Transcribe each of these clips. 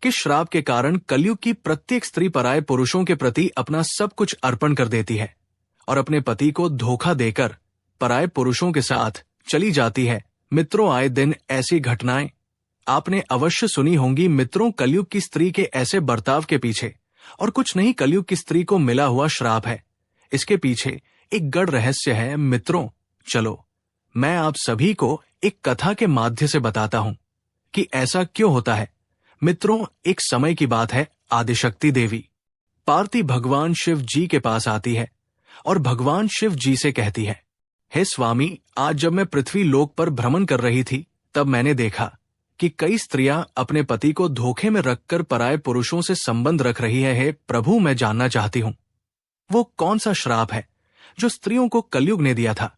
किस श्राप के कारण कलयुग की प्रत्येक स्त्री पराये पुरुषों के प्रति अपना सब कुछ अर्पण कर देती है और अपने पति को धोखा देकर पराये पुरुषों के साथ चली जाती है। मित्रों, आए दिन ऐसी घटनाएं आपने अवश्य सुनी होंगी। मित्रों, कलयुग की स्त्री के ऐसे बर्ताव के पीछे और कुछ नहीं, कलयुग की स्त्री को मिला हुआ श्राप है। इसके पीछे एक गढ़ रहस्य है। मित्रों, चलो मैं आप सभी को एक कथा के माध्यम से बताता हूं कि ऐसा क्यों होता है। मित्रों, एक समय की बात है। आदिशक्ति देवी पार्वती भगवान शिव जी के पास आती है और भगवान शिव जी से कहती है, हे स्वामी, आज जब मैं पृथ्वी लोक पर भ्रमण कर रही थी तब मैंने देखा कि कई स्त्रियां अपने पति को धोखे में रखकर पराये पुरुषों से संबंध रख रही है। हे प्रभु, मैं जानना चाहती हूं वो कौन सा श्राप है जो स्त्रियों को कलयुग ने दिया था,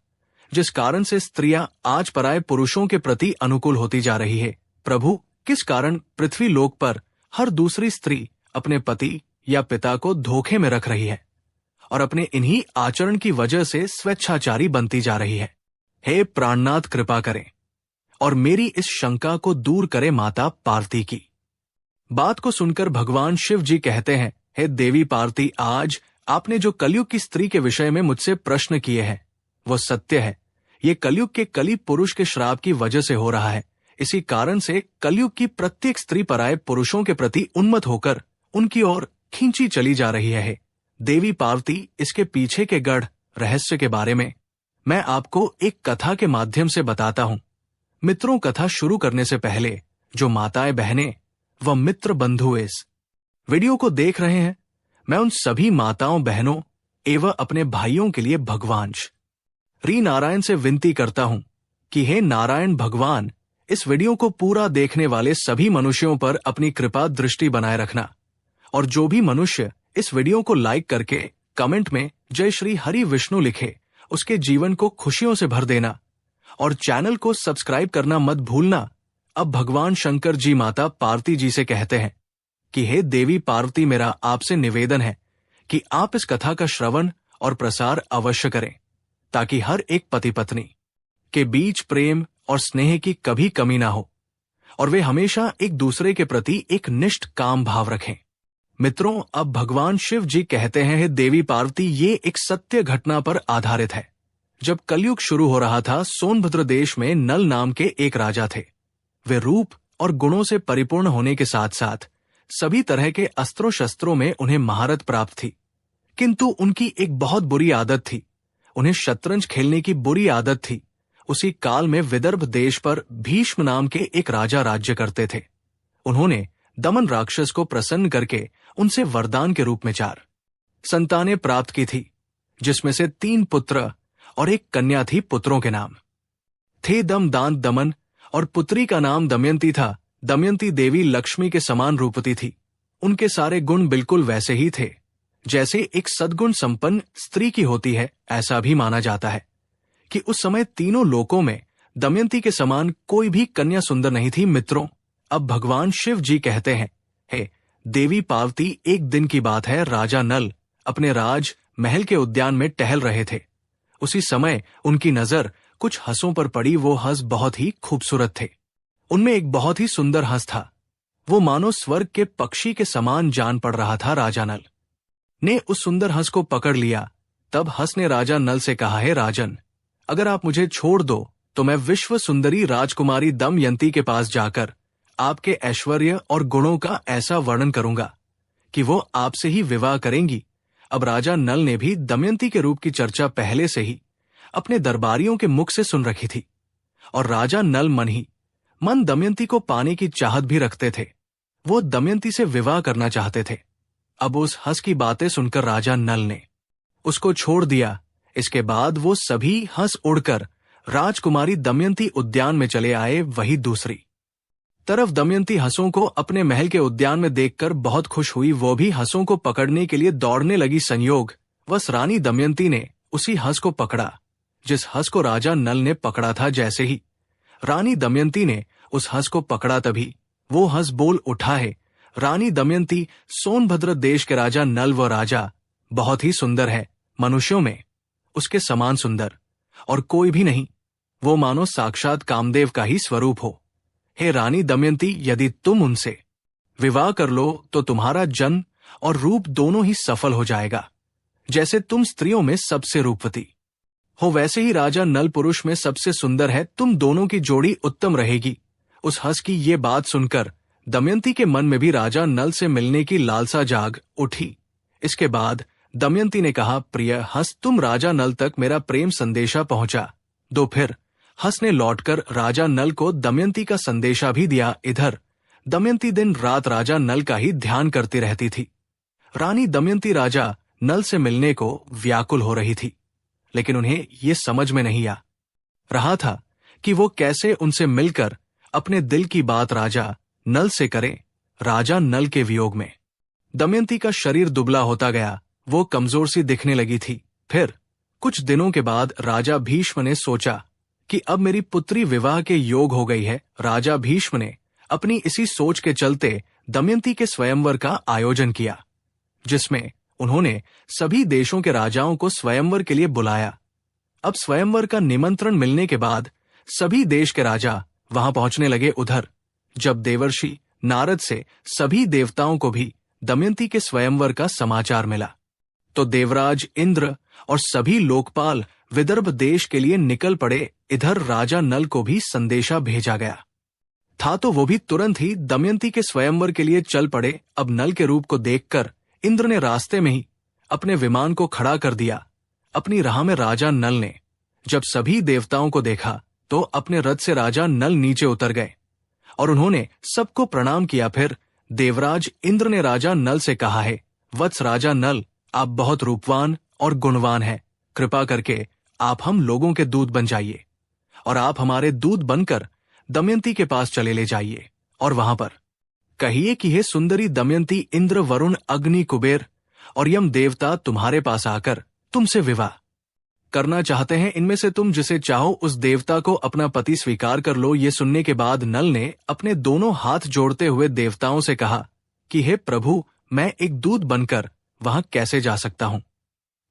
जिस कारण से स्त्रियां आज पराये पुरुषों के प्रति अनुकूल होती जा रही है। प्रभु, किस कारण पृथ्वी लोक पर हर दूसरी स्त्री अपने पति या पिता को धोखे में रख रही है और अपने इन्हीं आचरण की वजह से स्वेच्छाचारी बनती जा रही है। हे प्राणनाथ, कृपा करें और मेरी इस शंका को दूर करे माता पार्वती की। बात को सुनकर भगवान शिव जी कहते हैं, हे देवी पार्वती, आज आपने जो कलयुग की स्त्री के विषय में मुझसे प्रश्न किए हैं वो सत्य है। ये कलयुग के कली पुरुष के श्राप की वजह से हो रहा है। इसी कारण से कलयुग की प्रत्येक स्त्री पराये पुरुषों के प्रति उन्मत्त होकर उनकी ओर खींची चली जा रही है। देवी पार्वती, इसके पीछे के गढ़ रहस्य के बारे में मैं आपको एक कथा के माध्यम से बताता हूं। मित्रों, कथा शुरू करने से पहले जो माताएं, बहनें व मित्र बंधु इस वीडियो को देख रहे हैं, मैं उन सभी माताओं, बहनों एवं अपने भाइयों के लिए भगवान श्री नारायण से विनती करता हूं कि हे नारायण भगवान, इस वीडियो को पूरा देखने वाले सभी मनुष्यों पर अपनी कृपा दृष्टि बनाए रखना और जो भी मनुष्य इस वीडियो को लाइक करके कमेंट में जय श्री हरि विष्णु लिखे, उसके जीवन को खुशियों से भर देना और चैनल को सब्सक्राइब करना मत भूलना। अब भगवान शंकर जी माता पार्वती जी से कहते हैं कि हे देवी पार्वती, मेरा आपसे निवेदन है कि आप इस कथा का श्रवण और प्रसार अवश्य करें ताकि हर एक पति पत्नी के बीच प्रेम और स्नेह की कभी कमी ना हो और वे हमेशा एक दूसरे के प्रति एक निष्ठ काम भाव रखें। मित्रों, अब भगवान शिव जी कहते हैं, हे देवी पार्वती, ये एक सत्य घटना पर आधारित है। जब कलयुग शुरू हो रहा था, सोनभद्र देश में नल नाम के एक राजा थे। वे रूप और गुणों से परिपूर्ण होने के साथ साथ सभी तरह के अस्त्रों शस्त्रों में उन्हें महारत प्राप्त थी, किंतु उनकी एक बहुत बुरी आदत थी। उन्हें शतरंज खेलने की बुरी आदत थी। उसी काल में विदर्भ देश पर भीष्म नाम के एक राजा राज्य करते थे। उन्होंने दमन राक्षस को प्रसन्न करके उनसे वरदान के रूप में 4 संतानें प्राप्त की थी, जिसमें से 3 पुत्र और 1 कन्या थी। पुत्रों के नाम थे दम, दान, दमन और पुत्री का नाम दमयंती था। दमयंती देवी लक्ष्मी के समान रूपवती थी। उनके सारे गुण बिल्कुल वैसे ही थे जैसे एक सद्गुण संपन्न स्त्री की होती है। ऐसा भी माना जाता है कि उस समय तीनों लोकों में दमयंती के समान कोई भी कन्या सुंदर नहीं थी। मित्रों, अब भगवान शिव जी कहते हैं, हे देवी पार्वती, एक दिन की बात है, राजा नल अपने राज महल के उद्यान में टहल रहे थे। उसी समय उनकी नजर कुछ हंसों पर पड़ी। वो हंस बहुत ही खूबसूरत थे। उनमें एक बहुत ही सुंदर हंस था। वो मानो स्वर्ग के पक्षी के समान जान पड़ रहा था। राजा नल ने उस सुंदर हंस को पकड़ लिया। तब हंस ने राजा नल से कहा, है राजन, अगर आप मुझे छोड़ दो तो मैं विश्व सुंदरी राजकुमारी दमयंती के पास जाकर आपके ऐश्वर्य और गुणों का ऐसा वर्णन करूंगा कि वो आपसे ही विवाह करेंगी। अब राजा नल ने भी दमयंती के रूप की चर्चा पहले से ही अपने दरबारियों के मुख से सुन रखी थी और राजा नल मन ही मन दमयंती को पाने की चाहत भी रखते थे। वो दमयंती से विवाह करना चाहते थे। अब उस हंस की बातें सुनकर राजा नल ने उसको छोड़ दिया। इसके बाद वो सभी हंस उड़कर राजकुमारी दमयंती उद्यान में चले आए। वही दूसरी तरफ दमयंती हंसों को अपने महल के उद्यान में देखकर बहुत खुश हुई। वो भी हंसों को पकड़ने के लिए दौड़ने लगी। संयोग वश रानी दमयंती ने उसी हंस को पकड़ा जिस हंस को राजा नल ने पकड़ा था। जैसे ही रानी दमयंती ने उस हंस को पकड़ा, तभी वो हंस बोल उठा, है रानी दमयंती, सोनभद्र देश के राजा नल वो राजा बहुत ही सुंदर है। मनुष्यों में उसके समान सुंदर और कोई भी नहीं। वो मानो साक्षात कामदेव का ही स्वरूप हो। हे रानी दमयंती, यदि तुम उनसे विवाह कर लो तो तुम्हारा जन्म और रूप दोनों ही सफल हो जाएगा। जैसे तुम स्त्रियों में सबसे रूपवती हो, वैसे ही राजा नल पुरुष में सबसे सुंदर है। तुम दोनों की जोड़ी उत्तम रहेगी। उस हंस की ये बात सुनकर दमयंती के मन में भी राजा नल से मिलने की लालसा जाग उठी। इसके बाद दमयंती ने कहा, प्रिय हंस, तुम राजा नल तक मेरा प्रेम संदेशा पहुंचा दो। फिर हंस ने लौटकर राजा नल को दमयंती का संदेशा भी दिया। इधर दमयंती दिन रात राजा नल का ही ध्यान करती रहती थी। रानी दमयंती राजा नल से मिलने को व्याकुल हो रही थी, लेकिन उन्हें ये समझ में नहीं आ रहा था कि वो कैसे उनसे मिलकर अपने दिल की बात राजा नल से करें। राजा नल के वियोग में दमयंती का शरीर दुबला होता गया, वो कमजोर सी दिखने लगी थी। फिर कुछ दिनों के बाद राजा भीष्म ने सोचा कि अब मेरी पुत्री विवाह के योग हो गई है। राजा भीष्म ने अपनी इसी सोच के चलते दमयंती के स्वयंवर का आयोजन किया, जिसमें उन्होंने सभी देशों के राजाओं को स्वयंवर के लिए बुलाया। अब स्वयंवर का निमंत्रण मिलने के बाद सभी देश के राजा वहां पहुंचने लगे। उधर जब देवर्षि नारद से सभी देवताओं को भी दमयंती के स्वयंवर का समाचार मिला, तो देवराज इंद्र और सभी लोकपाल विदर्भ देश के लिए निकल पड़े। इधर राजा नल को भी संदेशा भेजा गया था, तो वो भी तुरंत ही दमयंती के स्वयंवर के लिए चल पड़े। अब नल के रूप को देखकर इंद्र ने रास्ते में ही अपने विमान को खड़ा कर दिया। अपनी राह में राजा नल ने जब सभी देवताओं को देखा तो अपने रथ से राजा नल नीचे उतर गए और उन्होंने सबको प्रणाम किया। फिर देवराज इंद्र ने राजा नल से कहा है, वत्स राजा नल, आप बहुत रूपवान और गुणवान हैं। कृपा करके आप हम लोगों के दूत बन जाइए और आप हमारे दूत बनकर दमयंती के पास चले ले जाइए और वहां पर कहिए कि हे सुंदरी दमयंती, इंद्र, वरुण, अग्नि, कुबेर और यम देवता तुम्हारे पास आकर तुमसे विवाह करना चाहते हैं। इनमें से तुम जिसे चाहो उस देवता को अपना पति स्वीकार कर लो। ये सुनने के बाद नल ने अपने दोनों हाथ जोड़ते हुए देवताओं से कहा कि हे प्रभु, मैं एक दूत बनकर वहां कैसे जा सकता हूं,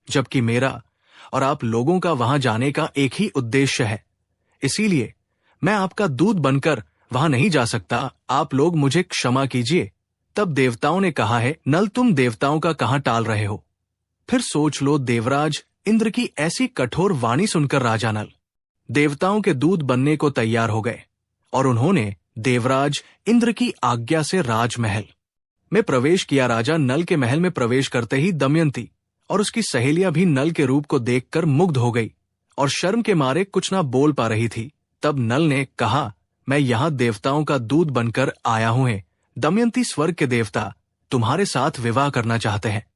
जबकि मेरा और आप लोगों का वहां जाने का एक ही उद्देश्य है। इसीलिए मैं आपका दूत बनकर वहां नहीं जा सकता। आप लोग मुझे क्षमा कीजिए। तब देवताओं ने कहा है, नल, तुम देवताओं का कहां टाल रहे हो? फिर सोच लो। देवराज इंद्र की ऐसी कठोर वाणी सुनकर राजा नल देवताओं के दूत बनने को तैयार हो गए और उन्होंने देवराज इंद्र की आज्ञा से राजमहल में प्रवेश किया। राजा नल के महल में प्रवेश करते ही दमयंती और उसकी सहेलियां भी नल के रूप को देखकर मुग्ध हो गई और शर्म के मारे कुछ ना बोल पा रही थी। तब नल ने कहा, मैं यहां देवताओं का दूत बनकर आया हूं। दमयंती, स्वर्ग के देवता तुम्हारे साथ विवाह करना चाहते हैं।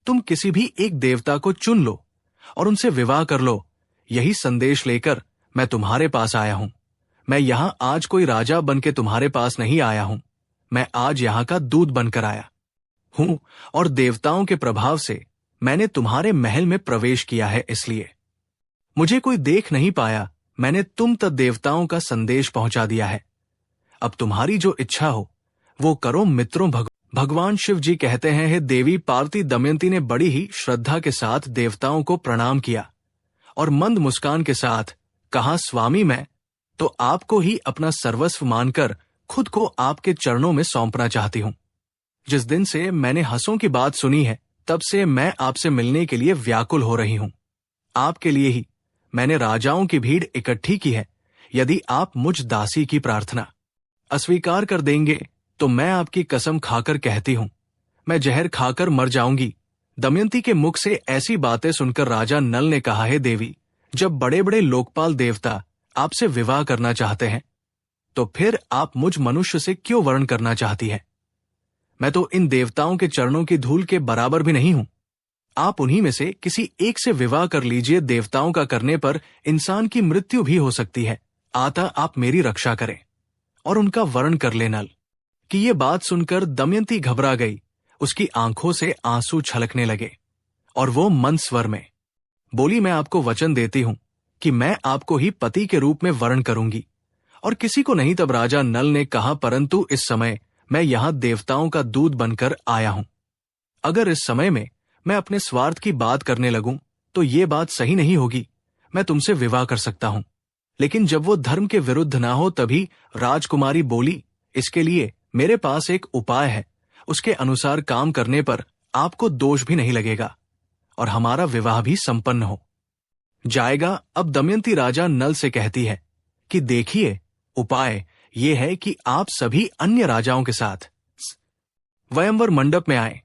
तुम किसी भी एक देवता को चुन लो और उनसे विवाह कर लो। यही संदेश लेकर मैं तुम्हारे पास आया हूं। मैं यहां आज कोई राजा बनके तुम्हारे पास नहीं आया हूं। मैं आज यहां का दूत बनकर आया हूं और देवताओं के प्रभाव से मैंने तुम्हारे महल में प्रवेश किया है। इसलिए मुझे कोई देख नहीं पाया। मैंने तुम तक देवताओं का संदेश पहुंचा दिया है। अब तुम्हारी जो इच्छा हो वो करो। मित्रों, भगवान शिव जी कहते हैं, हे देवी पार्वती, दमयंती ने बड़ी ही श्रद्धा के साथ देवताओं को प्रणाम किया और मंद मुस्कान के साथ कहा, स्वामी, मैं तो आपको ही अपना सर्वस्व मानकर खुद को आपके चरणों में सौंपना चाहती हूं। जिस दिन से मैंने हंसों की बात सुनी है, तब से मैं आपसे मिलने के लिए व्याकुल हो रही हूं। आपके लिए ही मैंने राजाओं की भीड़ इकट्ठी की है। यदि आप मुझ दासी की प्रार्थना अस्वीकार कर देंगे तो मैं आपकी कसम खाकर कहती हूं, मैं जहर खाकर मर जाऊंगी। दमयंती के मुख से ऐसी बातें सुनकर राजा नल ने कहा, है देवी, जब बड़े बड़े लोकपाल देवता आपसे विवाह करना चाहते हैं तो फिर आप मुझ मनुष्य से क्यों वर्ण करना चाहती है? मैं तो इन देवताओं के चरणों की धूल के बराबर भी नहीं हूं। आप उन्हीं में से किसी एक से विवाह कर लीजिए। देवताओं का करने पर इंसान की मृत्यु भी हो सकती है। आता आप मेरी रक्षा करें और उनका वर्ण कर ले। नल कि ये बात सुनकर दमयंती घबरा गई। उसकी आंखों से आंसू छलकने लगे और वो मंद स्वर में बोली, मैं आपको वचन देती हूं कि मैं आपको ही पति के रूप में वर्ण करूंगी और किसी को नहीं। तब राजा नल ने कहा, परंतु इस समय मैं यहां देवताओं का दूत बनकर आया हूं। अगर इस समय में मैं अपने स्वार्थ की बात करने लगूं तो ये बात सही नहीं होगी। मैं तुमसे विवाह कर सकता हूं, लेकिन जब वो धर्म के विरुद्ध ना हो। तभी राजकुमारी बोली, इसके लिए मेरे पास एक उपाय है, उसके अनुसार काम करने पर आपको दोष भी नहीं लगेगा और हमारा विवाह भी संपन्न हो जाएगा। अब दमयंती राजा नल से कहती है कि देखिए, उपाय ये है कि आप सभी अन्य राजाओं के साथ स्वयंवर मंडप में आए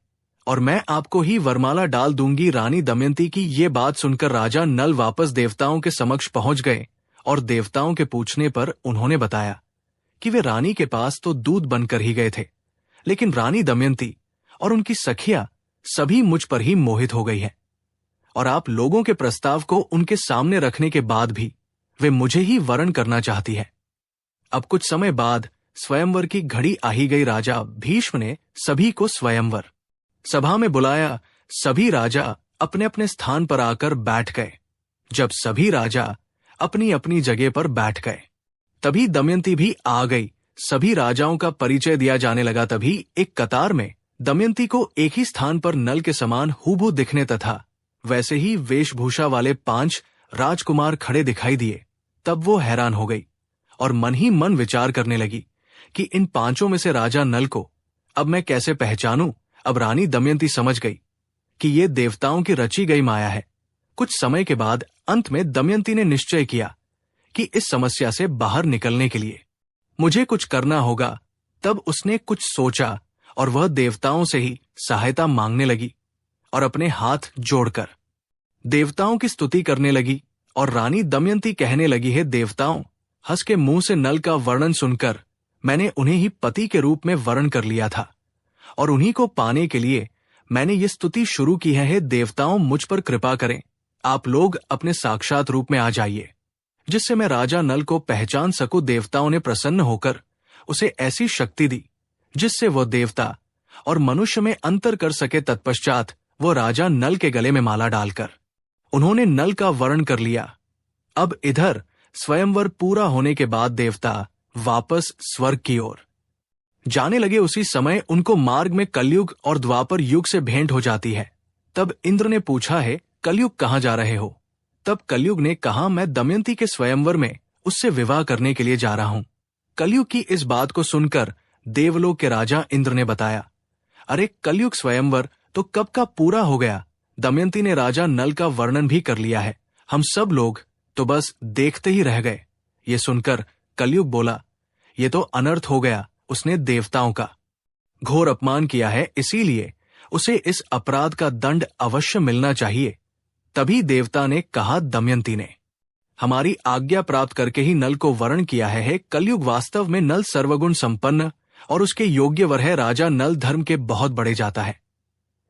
और मैं आपको ही वरमाला डाल दूंगी। रानी दमयंती की ये बात सुनकर राजा नल वापस देवताओं के समक्ष पहुंच गए और देवताओं के पूछने पर उन्होंने बताया कि वे रानी के पास तो दूत बनकर ही गए थे, लेकिन रानी दमयंती और उनकी सखियां सभी मुझ पर ही मोहित हो गई है और आप लोगों के प्रस्ताव को उनके सामने रखने के बाद भी वे मुझे ही वरण करना चाहती है। अब कुछ समय बाद स्वयंवर की घड़ी आ ही गई। राजा भीष्म ने सभी को स्वयंवर सभा में बुलाया। सभी राजा अपने अपने स्थान पर आकर बैठ गए। जब सभी राजा अपनी अपनी जगह पर बैठ गए, तभी दमयंती भी आ गई। सभी राजाओं का परिचय दिया जाने लगा। तभी एक कतार में दमयंती को एक ही स्थान पर नल के समान हूबहू दिखने तथा वैसे ही वेशभूषा वाले 5 राजकुमार खड़े दिखाई दिए। तब वो हैरान हो गई और मन ही मन विचार करने लगी कि इन 5 में से राजा नल को अब मैं कैसे पहचानूं। अब रानी दमयंती समझ गई कि ये देवताओं की रची गई माया है। कुछ समय के बाद अंत में दमयंती ने निश्चय किया कि इस समस्या से बाहर निकलने के लिए मुझे कुछ करना होगा। तब उसने कुछ सोचा और वह देवताओं से ही सहायता मांगने लगी और अपने हाथ जोड़कर देवताओं की स्तुति करने लगी। और रानी दमयंती कहने लगी, है देवताओं, हंस के मुंह से नल का वर्णन सुनकर मैंने उन्हें ही पति के रूप में वर्ण कर लिया था और उन्हीं को पाने के लिए मैंने ये स्तुति शुरू की है। देवताओं, मुझ पर कृपा करें, आप लोग अपने साक्षात रूप में आ जाइए जिससे मैं राजा नल को पहचान सकूं। देवताओं ने प्रसन्न होकर उसे ऐसी शक्ति दी जिससे वह देवता और मनुष्य में अंतर कर सके। तत्पश्चात वो राजा नल के गले में माला डालकर उन्होंने नल का वर्ण कर लिया। अब इधर स्वयंवर पूरा होने के बाद देवता वापस स्वर्ग की ओर जाने लगे। उसी समय उनको मार्ग में कलयुग और द्वापर युग से भेंट हो जाती है। तब इंद्र ने पूछा, है कलयुग कहाँ जा रहे हो? तब कलयुग ने कहा, मैं दमयंती के स्वयंवर में उससे विवाह करने के लिए जा रहा हूं। कलयुग की इस बात को सुनकर देवलोक के राजा इंद्र ने बताया, अरे कलयुग स्वयंवर तो कब का पूरा हो गया। दमयंती ने राजा नल का वर्णन भी कर लिया है, हम सब लोग तो बस देखते ही रह गए। ये सुनकर कलयुग बोला, ये तो अनर्थ हो गया। उसने देवताओं का घोर अपमान किया है, इसीलिए उसे इस अपराध का दंड अवश्य मिलना चाहिए। तभी देवता ने कहा, दमयंती ने हमारी आज्ञा प्राप्त करके ही नल को वर्ण किया है। कलयुग वास्तव में नल सर्वगुण संपन्न और उसके योग्य वर है। राजा नल धर्म के बहुत बड़े जाता है,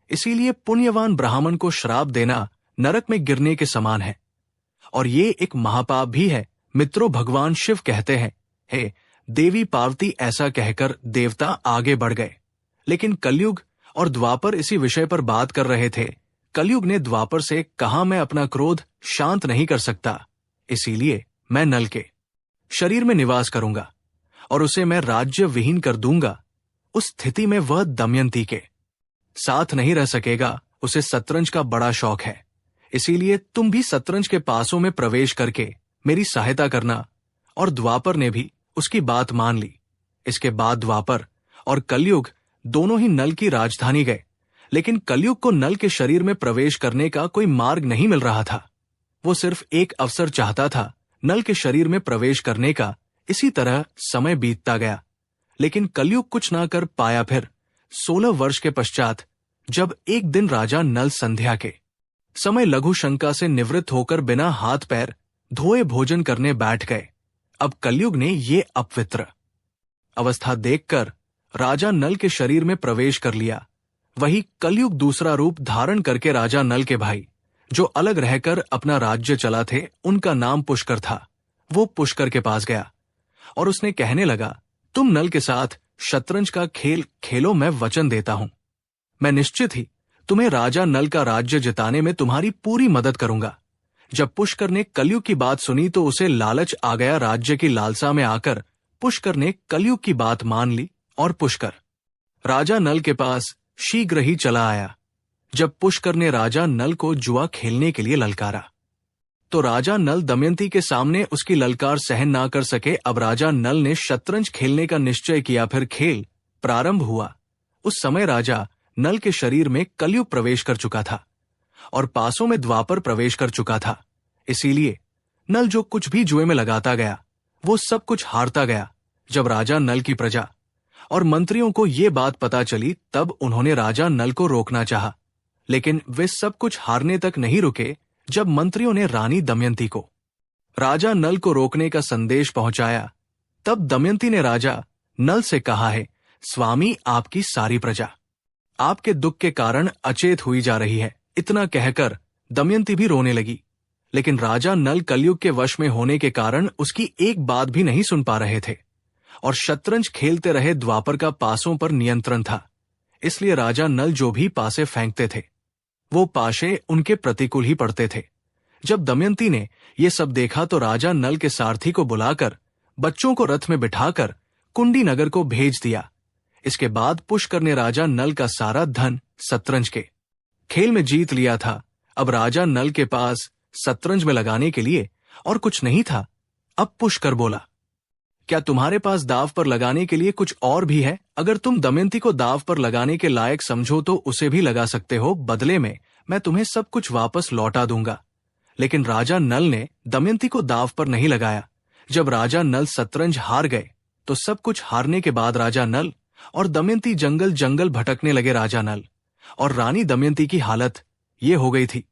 इसीलिए पुण्यवान ब्राह्मण को श्राप देना नरक में गिरने के समान है और ये एक महापाप भी है। मित्रों, भगवान शिव कहते हैं, हे देवी पार्वती, ऐसा कहकर देवता आगे बढ़ गए। लेकिन कलयुग और द्वापर इसी विषय पर बात कर रहे थे। कलयुग ने द्वापर से कहा, मैं अपना क्रोध शांत नहीं कर सकता, इसीलिए मैं नल के शरीर में निवास करूंगा और उसे मैं राज्य विहीन कर दूंगा। उस स्थिति में वह दमयंती के साथ नहीं रह सकेगा। उसे शतरंज का बड़ा शौक है, इसीलिए तुम भी शतरंज के पासों में प्रवेश करके मेरी सहायता करना। और द्वापर ने भी उसकी बात मान ली। इसके बाद द्वापर और कलयुग दोनों ही नल की राजधानी गए, लेकिन कलयुग को नल के शरीर में प्रवेश करने का कोई मार्ग नहीं मिल रहा था। वो सिर्फ एक अवसर चाहता था नल के शरीर में प्रवेश करने का। इसी तरह समय बीतता गया, लेकिन कलयुग कुछ ना कर पाया। फिर 16 वर्ष के पश्चात जब एक दिन राजा नल संध्या के समय लघु शंका से निवृत्त होकर बिना हाथ पैर धोए भोजन करने बैठ गए। अब कलयुग ने ये अपवित्र अवस्था देखकर राजा नल के शरीर में प्रवेश कर लिया। वही कलयुग दूसरा रूप धारण करके राजा नल के भाई जो अलग रहकर अपना राज्य चला थे, उनका नाम पुष्कर था। वो पुष्कर के पास गया और उसने कहने लगा, तुम नल के साथ शतरंज का खेल खेलो, मैं वचन देता हूं। मैं निश्चित ही तुम्हें राजा नल का राज्य जिताने में तुम्हारी पूरी मदद करूंगा। जब पुष्कर ने कलयुग की बात सुनी तो उसे लालच आ गया। राज्य की लालसा में आकर पुष्कर ने कलयुग की बात मान ली और पुष्कर राजा नल के पास शीघ्र ही चला आया। जब पुष्कर ने राजा नल को जुआ खेलने के लिए ललकारा तो राजा नल दमयंती के सामने उसकी ललकार सहन ना कर सके। अब राजा नल ने शतरंज खेलने का निश्चय किया। फिर खेल प्रारंभ हुआ, उस समय राजा नल के शरीर में कलयुग प्रवेश कर चुका था और पासों में द्वापर प्रवेश कर चुका था। इसीलिए नल जो कुछ भी जुए में लगाता गया वो सब कुछ हारता गया। जब राजा नल की प्रजा और मंत्रियों को ये बात पता चली तब उन्होंने राजा नल को रोकना चाहा, लेकिन वे सब कुछ हारने तक नहीं रुके जब मंत्रियों ने रानी दमयंती को राजा नल को रोकने का संदेश पहुंचाया। तब दमयंती ने राजा नल से कहा है, स्वामी, आपकी सारी प्रजा आपके दुख के कारण अचेत हुई जा रही है। इतना कहकर दमयंती भी रोने लगी, लेकिन राजा नल कलयुग के वश में होने के कारण उसकी एक बात भी नहीं सुन पा रहे थे और शतरंज खेलते रहे द्वापर का पासों पर नियंत्रण था। इसलिए राजा नल जो भी पासे फेंकते थे वो पाशे उनके प्रतिकूल ही पड़ते थे। जब दमयंती ने ये सब देखा तो राजा नल के सारथी को बुलाकर बच्चों को रथ में बिठाकर कुंडी नगर को भेज दिया। इसके बाद पुष्कर ने राजा नल का सारा धन शतरंज के खेल में जीत लिया था। अब राजा नल के पास शतरंज में लगाने के लिए और कुछ नहीं था। अब पुष्कर बोला, क्या तुम्हारे पास दाव पर लगाने के लिए कुछ और भी है? अगर तुम दमयंती को दाव पर लगाने के लायक समझो तो उसे भी लगा सकते हो, बदले में मैं तुम्हें सब कुछ वापस लौटा दूंगा। लेकिन राजा नल ने दमयंती को दाव पर नहीं लगाया। जब राजा नल शतरंज हार गए तो सब कुछ हारने के बाद राजा नल और दमयंती जंगल जंगल भटकने लगे। राजा नल और रानी दमयंती की हालत ये हो गई थी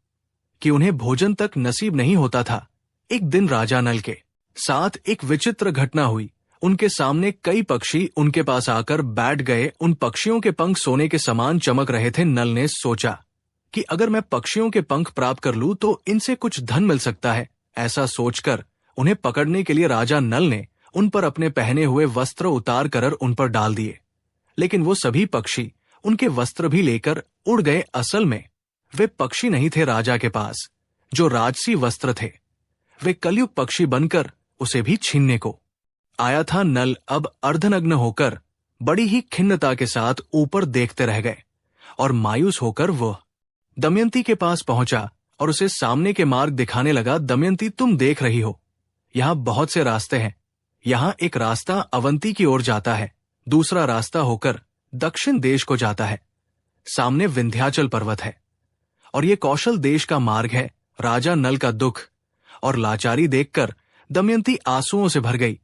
कि उन्हें भोजन तक नसीब नहीं होता था। एक दिन राजा नल के साथ एक विचित्र घटना हुई। उनके सामने कई पक्षी उनके पास आकर बैठ गए। उन पक्षियों के पंख सोने के समान चमक रहे थे। नल ने सोचा कि अगर मैं पक्षियों के पंख प्राप्त कर लूं तो इनसे कुछ धन मिल सकता है। ऐसा सोचकर उन्हें पकड़ने के लिए राजा नल ने उन पर अपने पहने हुए वस्त्र उतार कर उन पर डाल दिए, लेकिन वो सभी पक्षी उनके वस्त्र भी लेकर उड़ गए। असल में वे पक्षी नहीं थे राजा के पास, जो राजसी वस्त्र थे। वे कलयुग पक्षी बनकर उसे भी छीनने को आया था। नल अब अर्धनग्न होकर बड़ी ही खिन्नता के साथ ऊपर देखते रह गए और मायूस होकर वह दमयंती के पास पहुंचा और उसे सामने के मार्ग दिखाने लगा। दमयंती, तुम देख रही हो, यहां बहुत से रास्ते हैं। यहां एक रास्ता अवंती की ओर जाता है, दूसरा रास्ता होकर दक्षिण देश को जाता है। सामने विंध्याचल पर्वत है और ये कौशल देश का मार्ग है। राजा नल का दुख और लाचारी देखकर दमयंती आंसुओं से भर गई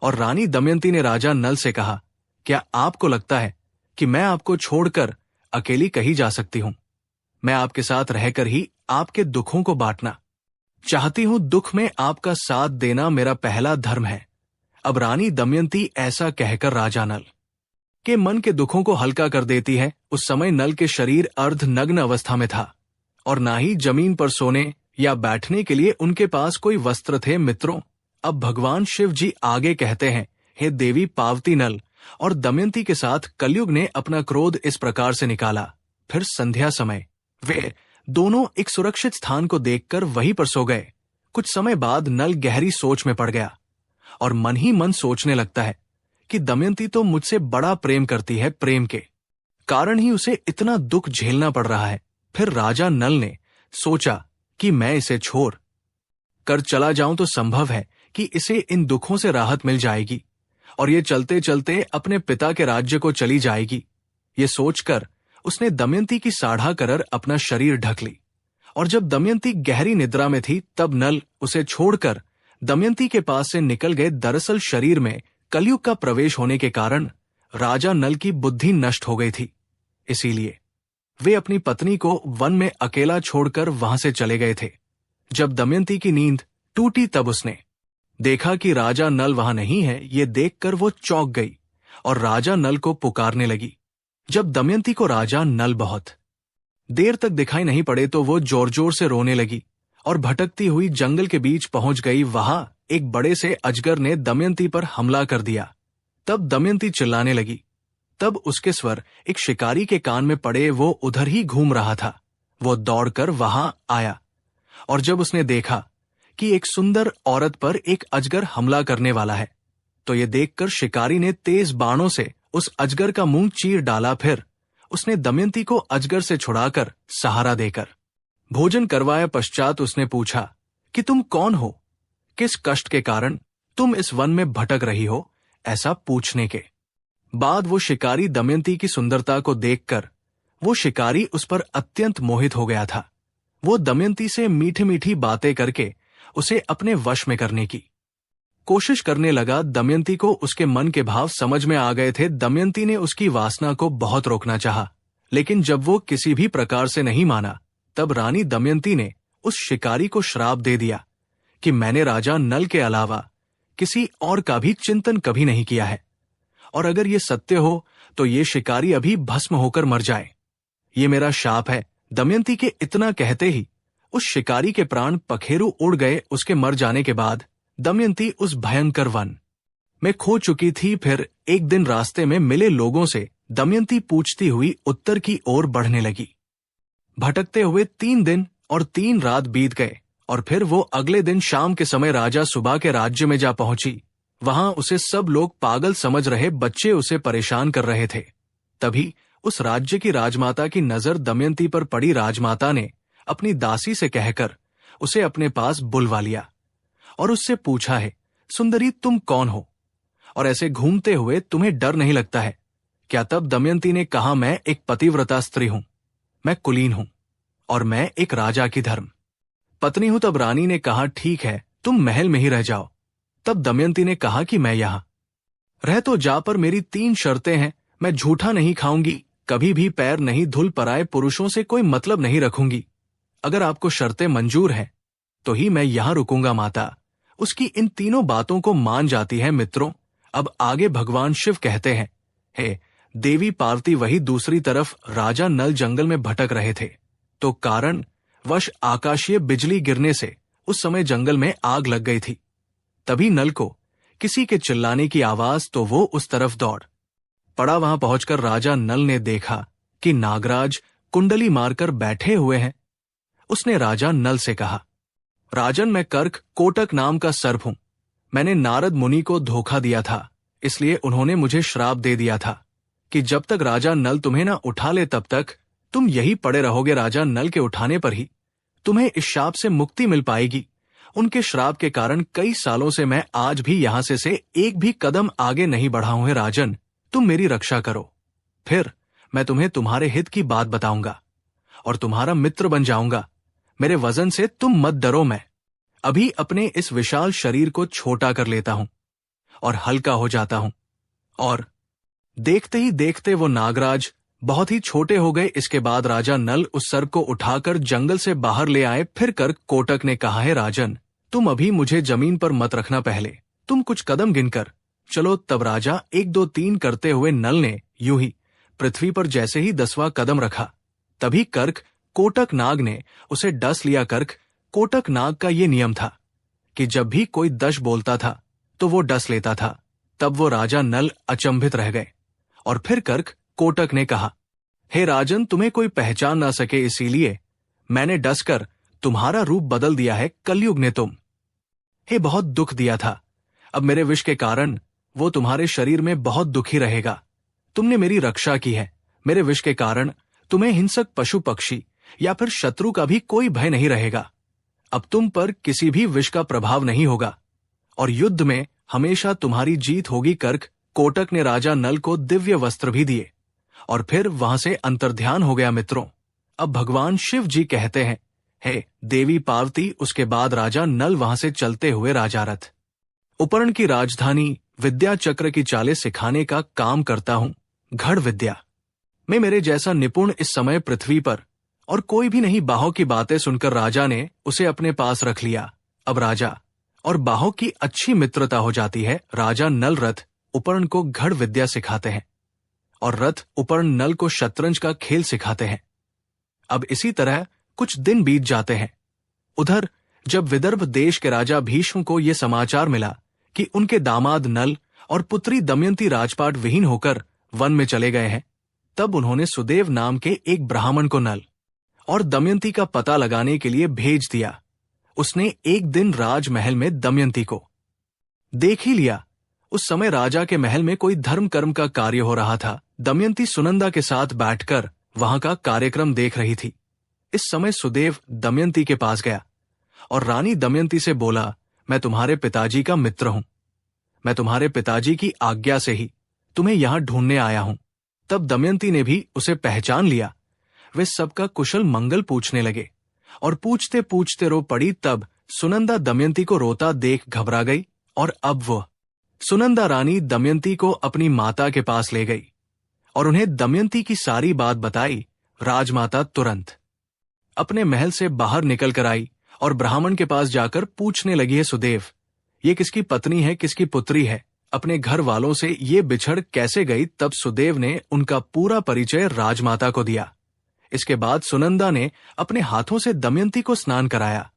और रानी दमयंती ने राजा नल से कहा, क्या आपको लगता है कि मैं आपको छोड़कर अकेली कहीं जा सकती हूं? मैं आपके साथ रहकर ही आपके दुखों को बांटना चाहती हूं। दुख में आपका साथ देना मेरा पहला धर्म है। अब रानी दमयंती ऐसा कहकर राजा नल के मन के दुखों को हल्का कर देती है। उस समय नल के शरीर अर्धनग्न अवस्था में था और ना ही जमीन पर सोने या बैठने के लिए उनके पास कोई वस्त्र थे। मित्रों, अब भगवान शिव जी आगे कहते हैं, हे देवी पार्वती, नल और दमयंती के साथ कलयुग ने अपना क्रोध इस प्रकार से निकाला। फिर संध्या समय वे दोनों एक सुरक्षित स्थान को देखकर वहीं पर सो गए। कुछ समय बाद नल गहरी सोच में पड़ गया और मन ही मन सोचने लगता है कि दमयंती तो मुझसे बड़ा प्रेम करती है, प्रेम के कारण ही उसे इतना दुख झेलना पड़ रहा है। फिर राजा नल ने सोचा कि मैं इसे छोड़ कर चला जाऊं तो संभव है कि इसे इन दुखों से राहत मिल जाएगी और ये चलते चलते अपने पिता के राज्य को चली जाएगी। ये सोचकर उसने दमयंती की साढ़ा कर अपना शरीर ढक ली और जब दमयंती गहरी निद्रा में थी तब नल उसे छोड़कर दमयंती के पास से निकल गए। दरअसल शरीर में कलयुग का प्रवेश होने के कारण राजा नल की बुद्धि नष्ट हो गई थी, इसीलिए वे अपनी पत्नी को वन में अकेला छोड़कर वहां से चले गए थे। जब दमयंती की नींद टूटी तब उसने देखा कि राजा नल वहां नहीं है। ये देखकर वो चौंक गई और राजा नल को पुकारने लगी। जब दमयंती को राजा नल बहुत देर तक दिखाई नहीं पड़े तो वो जोर जोर से रोने लगी और भटकती हुई जंगल के बीच पहुंच गई। वहां एक बड़े से अजगर ने दमयंती पर हमला कर दिया। तब दमयंती चिल्लाने लगी। तब उसके स्वर एक शिकारी के कान में पड़े। वो उधर ही घूम रहा था। वो दौड़कर वहां आया और जब उसने देखा कि एक सुंदर औरत पर एक अजगर हमला करने वाला है तो ये देखकर शिकारी ने तेज बाणों से उस अजगर का मुंह चीर डाला। फिर उसने दमयंती को अजगर से छुड़ाकर सहारा देकर भोजन करवाया। पश्चात उसने पूछा कि तुम कौन हो, किस कष्ट के कारण तुम इस वन में भटक रही हो? ऐसा पूछने के बाद वो शिकारी दमयंती की सुंदरता को देखकर वो शिकारी उस पर अत्यंत मोहित हो गया था। वो दमयंती से मीठी मीठी बातें करके उसे अपने वश में करने की कोशिश करने लगा। दमयंती को उसके मन के भाव समझ में आ गए थे। दमयंती ने उसकी वासना को बहुत रोकना चाहा, लेकिन जब वो किसी भी प्रकार से नहीं माना, तब रानी दमयंती ने उस शिकारी को श्राप दे दिया कि मैंने राजा नल के अलावा किसी और का भी चिंतन कभी नहीं किया है, और अगर ये सत्य हो तो ये शिकारी अभी भस्म होकर मर जाए। ये मेरा शाप है। दमयंती के इतना कहते ही उस शिकारी के प्राण पखेरु उड़ गए। उसके मर जाने के बाद दमयंती उस भयंकर वन में खो चुकी थी। फिर एक दिन रास्ते में मिले लोगों से दमयंती पूछती हुई उत्तर की ओर बढ़ने लगी। भटकते हुए 3 दिन और 3 रात बीत गए, और फिर वो अगले दिन शाम के समय राजा सुबा के राज्य में जा पहुंची। वहां उसे सब लोग पागल समझ रहे, बच्चे उसे परेशान कर रहे थे। तभी उस राज्य की राजमाता की नजर दमयंती पर पड़ी। राजमाता ने अपनी दासी से कहकर उसे अपने पास बुलवा लिया और उससे पूछा है, सुंदरी तुम कौन हो और ऐसे घूमते हुए तुम्हें डर नहीं लगता है क्या? तब दमयंती ने कहा, मैं एक पतिव्रता स्त्री हूं, मैं कुलीन हूं और मैं एक राजा की धर्म पत्नी हूं। तब रानी ने कहा, ठीक है, तुम महल में ही रह जाओ। तब दमयंती ने कहा कि मैं यहां रह तो जा, पर मेरी 3 शर्तें हैं। मैं झूठा नहीं खाऊंगी, कभी भी पैर नहीं धुल, पराए पुरुषों से कोई मतलब नहीं रखूंगी। अगर आपको शर्तें मंजूर हैं तो ही मैं यहां रुकूंगा। माता उसकी इन तीनों बातों को मान जाती है। मित्रों, अब आगे भगवान शिव कहते हैं, हे देवी पार्वती, वही दूसरी तरफ राजा नल जंगल में भटक रहे थे, तो कारण वश आकाशीय बिजली गिरने से उस समय जंगल में आग लग गई थी। तभी नल को किसी के चिल्लाने की आवाज, तो वो उस तरफ दौड़ पड़ा। वहां पहुंचकर राजा नल ने देखा कि नागराज कुंडली मारकर बैठे हुए हैं। उसने राजा नल से कहा, राजन, मैं कर्क कोटक नाम का सर्प हूं। मैंने नारद मुनि को धोखा दिया था, इसलिए उन्होंने मुझे श्राप दे दिया था कि जब तक राजा नल तुम्हें ना उठा ले तब तक तुम यही पड़े रहोगे। राजा नल के उठाने पर ही तुम्हें इस शाप से मुक्ति मिल पाएगी। उनके श्राप के कारण कई सालों से मैं आज भी यहां से एक भी कदम आगे नहीं बढ़ा हूं। है राजन, तुम मेरी रक्षा करो, फिर मैं तुम्हें तुम्हारे हित की बात बताऊंगा और तुम्हारा मित्र बन जाऊंगा। मेरे वजन से तुम मत डरो। मैं अभी अपने इस विशाल शरीर को छोटा कर लेता हूं और हल्का हो जाता हूं। और देखते ही देखते वो नागराज बहुत ही छोटे हो गए। इसके बाद राजा नल उस सर्प को उठाकर जंगल से बाहर ले आए। फिर कर कोटक ने कहा, है राजन, तुम अभी मुझे जमीन पर मत रखना, पहले तुम कुछ कदम गिनकर चलो। तब राजा 1 2 3 करते हुए नल ने यूं ही पृथ्वी पर जैसे ही 10वां कदम रखा, तभी कर्क कोटक नाग ने उसे डस लिया। कर्क कोटक नाग का ये नियम था कि जब भी कोई दश बोलता था तो वो डस लेता था। तब वो राजा नल अचंभित रह गए और फिर कर्क कोटक ने कहा, हे राजन, तुम्हें कोई पहचान ना सके इसीलिए मैंने डसकर तुम्हारा रूप बदल दिया है। कलयुग ने तुम हे बहुत दुख दिया था, अब मेरे विष के कारण वो तुम्हारे शरीर में बहुत दुखी रहेगा। तुमने मेरी रक्षा की है, मेरे विष के कारण तुम्हें हिंसक पशु पक्षी या फिर शत्रु का भी कोई भय नहीं रहेगा। अब तुम पर किसी भी विष का प्रभाव नहीं होगा और युद्ध में हमेशा तुम्हारी जीत होगी। कर्क कोटक ने राजा नल को दिव्य वस्त्र भी दिए और फिर वहां से अंतर्ध्यान हो गया। मित्रों, अब भगवान शिव जी कहते हैं, हे देवी पार्वती, उसके बाद राजा नल वहां से चलते हुए राजारथ उपर्ण की राजधानी विद्या चक्र की चालें सिखाने का काम करता हूं। घड़ विद्या में मेरे जैसा निपुण इस समय पृथ्वी पर और कोई भी नहीं। बाहों की बातें सुनकर राजा ने उसे अपने पास रख लिया। अब राजा और बाहों की अच्छी मित्रता हो जाती है। राजा नल रथ उपर्ण को घड़ विद्या सिखाते हैं और रथ उपर्ण नल को शतरंज का खेल सिखाते हैं। अब इसी तरह कुछ दिन बीत जाते हैं। उधर जब विदर्भ देश के राजा भीष्म को यह समाचार मिला कि उनके दामाद नल और पुत्री दमयंती राजपाट विहीन होकर वन में चले गए हैं, तब उन्होंने सुदेव नाम के एक ब्राह्मण को नल और दमयंती का पता लगाने के लिए भेज दिया। उसने एक दिन राजमहल में दमयंती को देख ही लिया। उस समय राजा के महल में कोई धर्म कर्म का कार्य हो रहा था। दमयंती सुनंदा के साथ बैठकर वहां का कार्यक्रम देख रही थी। इस समय सुदेव दमयंती के पास गया और रानी दमयंती से बोला, मैं तुम्हारे पिताजी का मित्र हूं। मैं तुम्हारे पिताजी की आज्ञा से ही तुम्हें यहाँ ढूंढने आया हूं। तब दमयंती ने भी उसे पहचान लिया। वे सबका कुशल मंगल पूछने लगे और पूछते पूछते रो पड़ी। तब सुनंदा दमयंती को रोता देख घबरा गई और अब वह सुनंदा रानी दमयंती को अपनी माता के पास ले गई और उन्हें दमयंती की सारी बात बताई। राजमाता तुरंत अपने महल से बाहर निकल कर आई और ब्राह्मण के पास जाकर पूछने लगी है, सुदेव, ये किसकी पत्नी है, किसकी पुत्री है, अपने घर वालों से ये बिछड़ कैसे गई। तब सुदेव ने उनका पूरा परिचय राजमाता को दिया। इसके बाद सुनंदा ने अपने हाथों से दमयंती को स्नान कराया।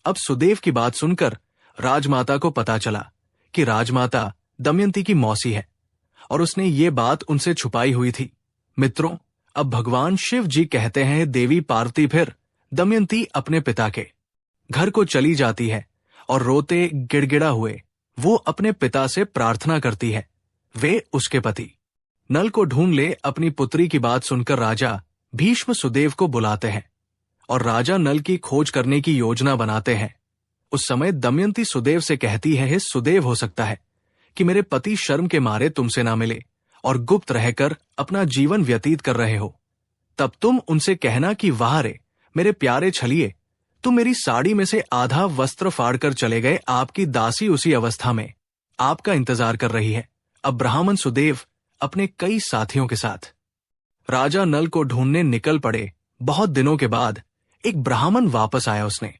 अब सुदेव की बात सुनकर राजमाता को पता चला कि राजमाता दमयंती की मौसी है और उसने ये बात उनसे छुपाई हुई थी। मित्रों, अब भगवान शिव जी कहते हैं, देवी पार्वती फिर दमयंती अपने पिता के घर को चली जाती है और रोते गिड़गिड़ा हुए वो अपने पिता से प्रार्थना करती है वे उसके पति नल को ढूंढ ले। अपनी पुत्री की बात सुनकर राजा भीष्म सुदेव को बुलाते हैं और राजा नल की खोज करने की योजना बनाते हैं। उस समय दमयंती सुदेव से कहती है, सुदेव, हो सकता है कि मेरे पति शर्म के मारे तुमसे ना मिले और गुप्त रहकर अपना जीवन व्यतीत कर रहे हो। तब तुम उनसे कहना कि वाह रे मेरे प्यारे छलिए, तुम मेरी साड़ी में से आधा वस्त्र फाड़कर चले गए। आपकी दासी उसी अवस्था में आपका इंतजार कर रही है। अब ब्राह्मण सुदेव अपने कई साथियों के साथ राजा नल को ढूंढने निकल पड़े। बहुत दिनों के बाद एक ब्राह्मण वापस आया। उसने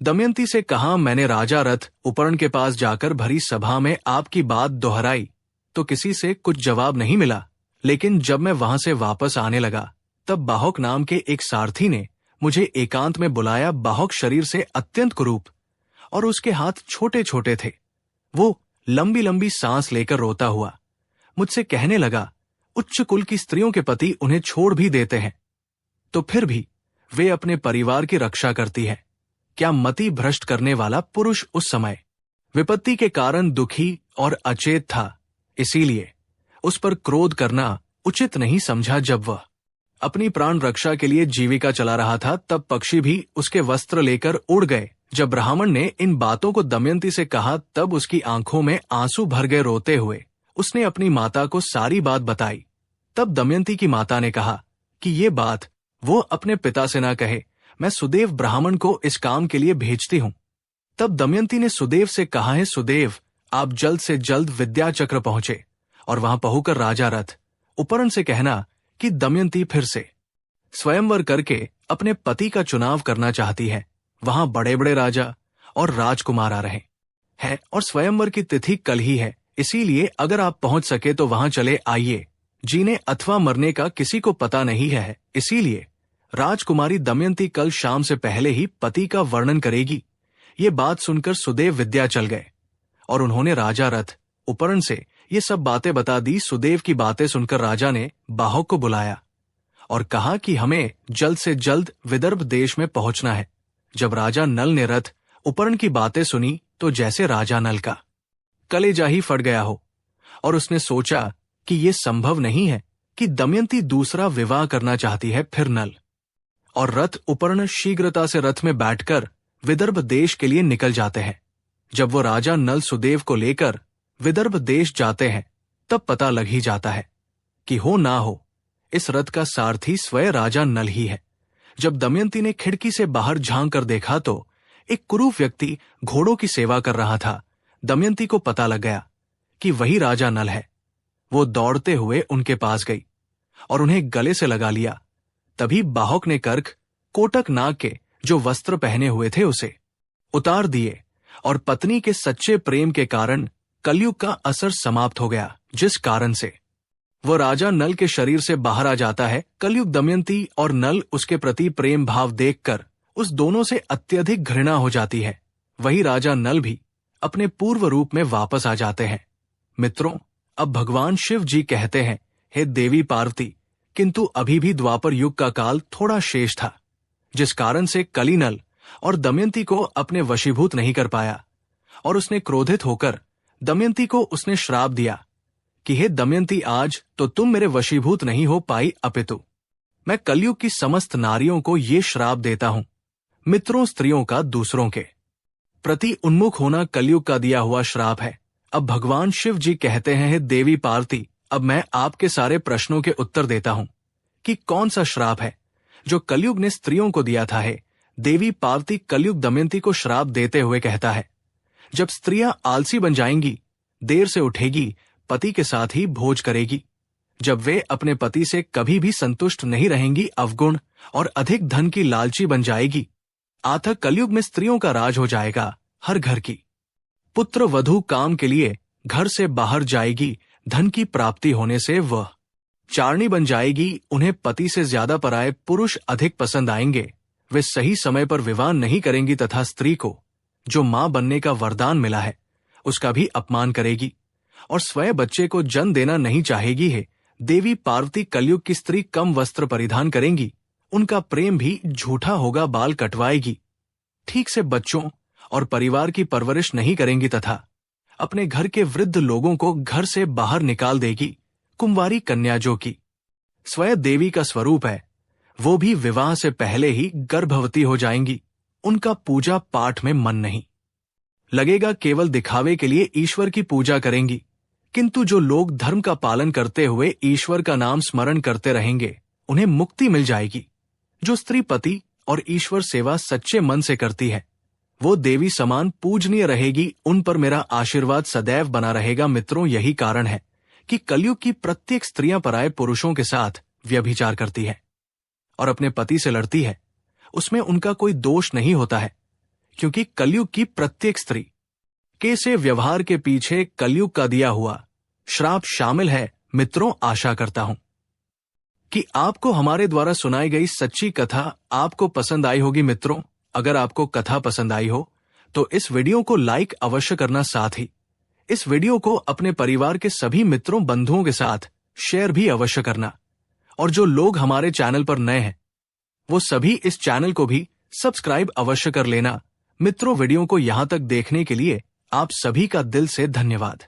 दमयंती से कहा, मैंने राजा रथ उपर्ण के पास जाकर भरी सभा में आपकी बात दोहराई तो किसी से कुछ जवाब नहीं मिला, लेकिन जब मैं वहां से वापस आने लगा तब बाहुक नाम के एक सारथी ने मुझे एकांत में बुलाया। बाहुक शरीर से अत्यंत कुरूप और उसके हाथ छोटे छोटे थे। वो लंबी लंबी सांस लेकर रोता हुआ मुझसे कहने लगा, उच्च कुल की स्त्रियों के पति उन्हें छोड़ भी देते हैं तो फिर भी वे अपने परिवार की रक्षा करती है। क्या मति भ्रष्ट करने वाला पुरुष उस समय विपत्ति के कारण दुखी और अचेत था, इसीलिए उस पर क्रोध करना उचित नहीं समझा। जब वह अपनी प्राण रक्षा के लिए जीविका चला रहा था तब पक्षी भी उसके वस्त्र लेकर उड़ गए। जब ब्राह्मण ने इन बातों को दमयंती से कहा तब उसकी आंखों में आंसू भर गए। रोते हुए उसने अपनी माता को सारी बात बताई। तब दमयंती की माता ने कहा कि ये बात वो अपने पिता से ना कहे, मैं सुदेव ब्राह्मण को इस काम के लिए भेजती हूं। तब दमयंती ने सुदेव से कहा है, सुदेव, आप जल्द से जल्द विद्याचक्र पहुंचे और वहां पहुंचकर राजा रथ उपर्ण से कहना कि दमयंती फिर से स्वयंवर करके अपने पति का चुनाव करना चाहती है। वहां बड़े बड़े राजा और राजकुमार आ रहे हैं और स्वयंवर की तिथि कल ही है, इसीलिए अगर आप पहुंच सके तो वहां चले आइए। जीने अथवा मरने का किसी को पता नहीं है, इसीलिए राजकुमारी दमयंती कल शाम से पहले ही पति का वर्णन करेगी। ये बात सुनकर सुदेव विद्या चल गए और उन्होंने राजा रथ उपर्ण से ये सब बातें बता दी। सुदेव की बातें सुनकर राजा ने बाहुक को बुलाया और कहा कि हमें जल्द से जल्द विदर्भ देश में पहुंचना है। जब राजा नल ने रथ उपर्ण की बातें सुनी तो जैसे राजा नल का कलेजा ही फट गया हो और उसने सोचा कि ये संभव नहीं है कि दमयंती दूसरा विवाह करना चाहती है। फिर नल और रथ उपर्ण शीघ्रता से रथ में बैठकर विदर्भ देश के लिए निकल जाते हैं। जब वो राजा नल सुदेव को लेकर विदर्भ देश जाते हैं तब पता लग ही जाता है कि हो ना हो इस रथ का सारथी स्वयं राजा नल ही है। जब दमयंती ने खिड़की से बाहर झांक कर देखा तो एक कुरूप व्यक्ति घोड़ों की सेवा कर रहा था। दमयंती को पता लग गया कि वही राजा नल है। वो दौड़ते हुए उनके पास गई और उन्हें गले से लगा लिया। तभी बाहुक ने कर्क कोटक नाग के जो वस्त्र पहने हुए थे उसे उतार दिए और पत्नी के सच्चे प्रेम के कारण कलयुग का असर समाप्त हो गया, जिस कारण से वो राजा नल के शरीर से बाहर आ जाता है। कलयुग दमयंती और नल उसके प्रति प्रेम भाव देखकर उस दोनों से अत्यधिक घृणा हो जाती है। वही राजा नल भी अपने पूर्व रूप में वापस आ जाते हैं। मित्रों, अब भगवान शिव जी कहते हैं, हे देवी पार्वती, किंतु अभी भी द्वापर युग का काल थोड़ा शेष था, जिस कारण से कली नल और दमयंती को अपने वशीभूत नहीं कर पाया और उसने क्रोधित होकर दमयंती को उसने श्राप दिया कि हे दमयंती, आज तो तुम मेरे वशीभूत नहीं हो पाई, अपितु मैं कलयुग की समस्त नारियों को ये श्राप देता हूं। मित्रों, स्त्रियों का दूसरों के प्रति उन्मुख होना कलयुग का दिया हुआ श्राप है। अब भगवान शिव जी कहते हैं, हे देवी पार्वती, अब मैं आपके सारे प्रश्नों के उत्तर देता हूं कि कौन सा श्राप है जो कलयुग ने स्त्रियों को दिया था। है देवी पार्वती कलयुग दमयंती को श्राप देते हुए कहता है, जब स्त्रियां आलसी बन जाएंगी, देर से उठेगी, पति के साथ ही भोज करेगी, जब वे अपने पति से कभी भी संतुष्ट नहीं रहेंगी, अवगुण और अधिक धन की लालची बन जाएगी, आतः कलयुग में स्त्रियों का राज हो जाएगा हर घर की। पुत्र वधू काम के लिए घर से बाहर जाएगी, धन की प्राप्ति होने से वह चारणी बन जाएगी, उन्हें पति से ज्यादा पराये पुरुष अधिक पसंद आएंगे, वे सही समय पर विवाह नहीं करेंगी तथा स्त्री को जो मां बनने का वरदान मिला है उसका भी अपमान करेगी और स्वयं बच्चे को जन्म देना नहीं चाहेगी। है देवी पार्वती कलयुग की स्त्री कम वस्त्र परिधान करेंगी, उनका प्रेम भी झूठा होगा, बाल कटवाएगी, ठीक से बच्चों और परिवार की परवरिश नहीं करेंगी तथा अपने घर के वृद्ध लोगों को घर से बाहर निकाल देगी। कुंवारी कन्या जो कि स्वयं देवी का स्वरूप है, वो भी विवाह से पहले ही गर्भवती हो जाएंगी, उनका पूजा पाठ में मन नहीं लगेगा, केवल दिखावे के लिए ईश्वर की पूजा करेंगी, किंतु जो लोग धर्म का पालन करते हुए ईश्वर का नाम स्मरण करते रहेंगे उन्हें मुक्ति मिल जाएगी। जो स्त्री पति और ईश्वर सेवा सच्चे मन से करती है वो देवी समान पूजनीय रहेगी, उन पर मेरा आशीर्वाद सदैव बना रहेगा। मित्रों, यही कारण है कि कलयुग की प्रत्येक स्त्रियां पराये पुरुषों के साथ व्यभिचार करती है और अपने पति से लड़ती है, उसमें उनका कोई दोष नहीं होता है, क्योंकि कलयुग की प्रत्येक स्त्री के से व्यवहार के पीछे कलयुग का दिया हुआ श्राप शामिल है। मित्रों, आशा करता हूं कि आपको हमारे द्वारा सुनाई गई सच्ची कथा आपको पसंद आई होगी। मित्रों, अगर आपको कथा पसंद आई हो तो इस वीडियो को लाइक अवश्य करना, साथ ही इस वीडियो को अपने परिवार के सभी मित्रों बंधुओं के साथ शेयर भी अवश्य करना। और जो लोग हमारे चैनल पर नए हैं वो सभी इस चैनल को भी सब्सक्राइब अवश्य कर लेना। मित्रों, वीडियो को यहां तक देखने के लिए आप सभी का दिल से धन्यवाद।